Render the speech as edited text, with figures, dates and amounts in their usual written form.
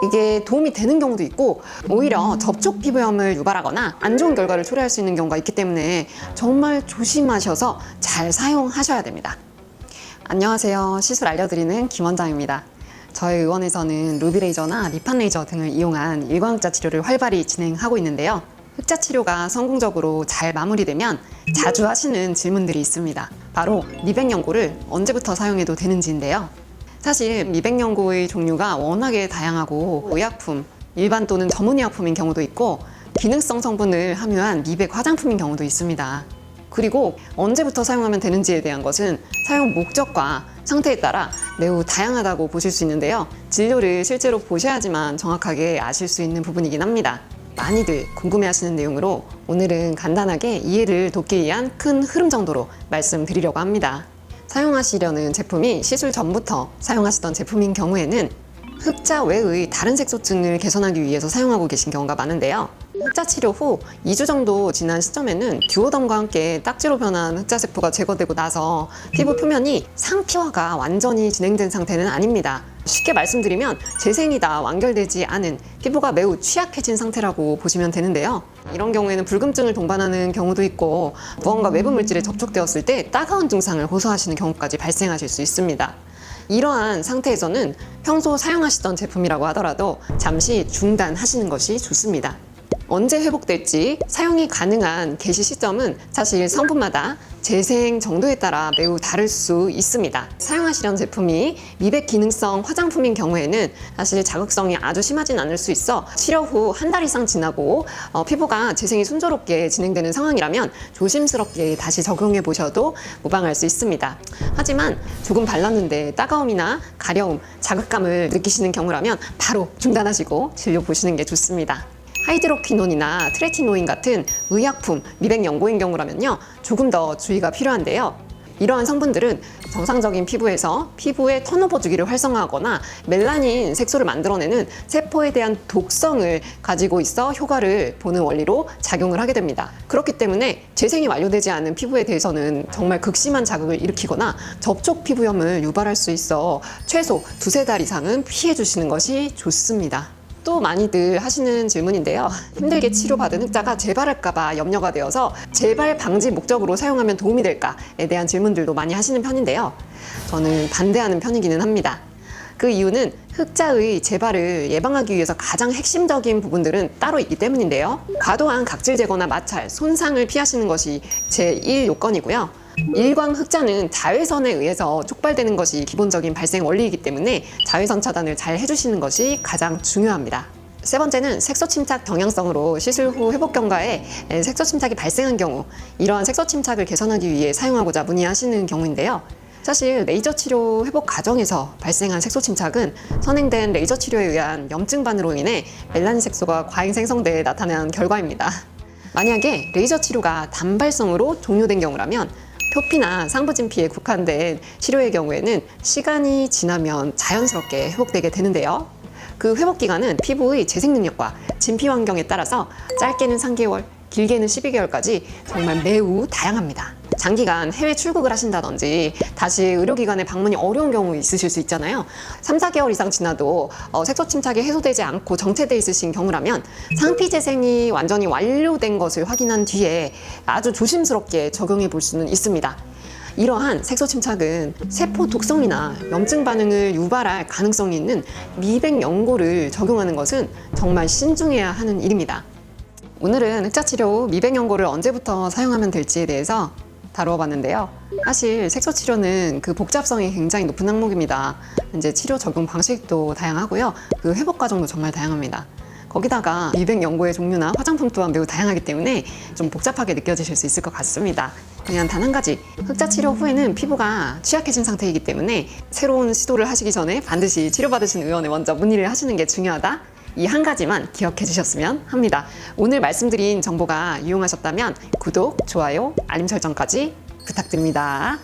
이게 도움이 되는 경우도 있고 오히려 접촉 피부염을 유발하거나 안 좋은 결과를 초래할 수 있는 경우가 있기 때문에 정말 조심하셔서 잘 사용하셔야 됩니다. 안녕하세요. 시술 알려드리는 김원장입니다. 저희 의원에서는 루비 레이저나 리판 레이저 등을 이용한 일광흑자 치료를 활발히 진행하고 있는데요. 흑자 치료가 성공적으로 잘 마무리되면 자주 하시는 질문들이 있습니다. 바로 미백 연고를 언제부터 사용해도 되는지인데요. 사실 미백 연고의 종류가 워낙에 다양하고 의약품, 일반 또는 전문의약품인 경우도 있고 기능성 성분을 함유한 미백 화장품인 경우도 있습니다. 그리고 언제부터 사용하면 되는지에 대한 것은 사용 목적과 상태에 따라 매우 다양하다고 보실 수 있는데요. 진료를 실제로 보셔야지만 정확하게 아실 수 있는 부분이긴 합니다. 많이들 궁금해하시는 내용으로 오늘은 간단하게 이해를 돕기 위한 큰 흐름 정도로 말씀드리려고 합니다. 사용하시려는 제품이 시술 전부터 사용하시던 제품인 경우에는 흑자 외의 다른 색소증을 개선하기 위해서 사용하고 계신 경우가 많은데요. 흑자 치료 후 2주 정도 지난 시점에는 듀오덤과 함께 딱지로 변한 흑자 세포가 제거되고 나서 피부 표면이 상피화가 완전히 진행된 상태는 아닙니다. 쉽게 말씀드리면 재생이 다 완결되지 않은 피부가 매우 취약해진 상태라고 보시면 되는데요. 이런 경우에는 불금증을 동반하는 경우도 있고 무언가 외부 물질에 접촉되었을 때 따가운 증상을 호소하시는 경우까지 발생하실 수 있습니다. 이러한 상태에서는 평소 사용하시던 제품이라고 하더라도 잠시 중단하시는 것이 좋습니다. 언제 회복될지 사용이 가능한 개시 시점은 사실 성분마다 재생 정도에 따라 매우 다를 수 있습니다. 사용하시려는 제품이 미백 기능성 화장품인 경우에는 사실 자극성이 아주 심하진 않을 수 있어 치료 후 한 달 이상 지나고 피부가 재생이 순조롭게 진행되는 상황이라면 조심스럽게 다시 적용해 보셔도 무방할 수 있습니다. 하지만 조금 발랐는데 따가움이나 가려움, 자극감을 느끼시는 경우라면 바로 중단하시고 진료 보시는 게 좋습니다. 하이드로퀴논이나 트레티노인 같은 의약품, 미백 연고인 경우라면요 조금 더 주의가 필요한데요. 이러한 성분들은 정상적인 피부에서 피부의 턴오버 주기를 활성화하거나 멜라닌 색소를 만들어내는 세포에 대한 독성을 가지고 있어 효과를 보는 원리로 작용을 하게 됩니다. 그렇기 때문에 재생이 완료되지 않은 피부에 대해서는 정말 극심한 자극을 일으키거나 접촉 피부염을 유발할 수 있어 최소 2~3달 이상은 피해 주시는 것이 좋습니다. 또 많이들 하시는 질문인데요. 힘들게 치료받은 흑자가 재발할까봐 염려가 되어서 재발 방지 목적으로 사용하면 도움이 될까에 대한 질문들도 많이 하시는 편인데요. 저는 반대하는 편이기는 합니다. 그 이유는 흑자의 재발을 예방하기 위해서 가장 핵심적인 부분들은 따로 있기 때문인데요. 과도한 각질 제거나 마찰, 손상을 피하시는 것이 제1 요건이고요. 일광 흑자는 자외선에 의해서 촉발되는 것이 기본적인 발생 원리이기 때문에 자외선 차단을 잘 해주시는 것이 가장 중요합니다. 세 번째는 색소 침착 경향성으로 시술 후 회복 경과에 색소 침착이 발생한 경우 이러한 색소 침착을 개선하기 위해 사용하고자 문의하시는 경우인데요. 사실 레이저 치료 회복 과정에서 발생한 색소 침착은 선행된 레이저 치료에 의한 염증반으로 인해 멜라닌 색소가 과잉 생성돼 나타난 결과입니다. 만약에 레이저 치료가 단발성으로 종료된 경우라면 표피나 상부진피에 국한된 치료의 경우에는 시간이 지나면 자연스럽게 회복되게 되는데요. 그 회복 기간은 피부의 재생 능력과 진피 환경에 따라서 짧게는 3개월, 길게는 12개월까지 정말 매우 다양합니다. 장기간 해외 출국을 하신다든지 다시 의료기관에 방문이 어려운 경우 있으실 수 있잖아요. 3~4개월 이상 지나도 색소 침착이 해소되지 않고 정체돼 있으신 경우라면 상피 재생이 완전히 완료된 것을 확인한 뒤에 아주 조심스럽게 적용해 볼 수는 있습니다. 이러한 색소 침착은 세포 독성이나 염증 반응을 유발할 가능성이 있는 미백 연고를 적용하는 것은 정말 신중해야 하는 일입니다. 오늘은 흑자 치료 후 미백 연고를 언제부터 사용하면 될지에 대해서 다루어 봤는데요. 사실 색소 치료는 그 복잡성이 굉장히 높은 항목입니다. 이제 치료 적용 방식도 다양하고요. 그 회복 과정도 정말 다양합니다. 거기다가 미백 연고의 종류나 화장품 또한 매우 다양하기 때문에 좀 복잡하게 느껴지실 수 있을 것 같습니다. 그냥 단 한 가지, 흑자 치료 후에는 피부가 취약해진 상태이기 때문에 새로운 시도를 하시기 전에 반드시 치료받으신 의원에 먼저 문의를 하시는 게 중요하다. 이 한 가지만 기억해 주셨으면 합니다. 오늘 말씀드린 정보가 유용하셨다면 구독, 좋아요, 알림 설정까지 부탁드립니다.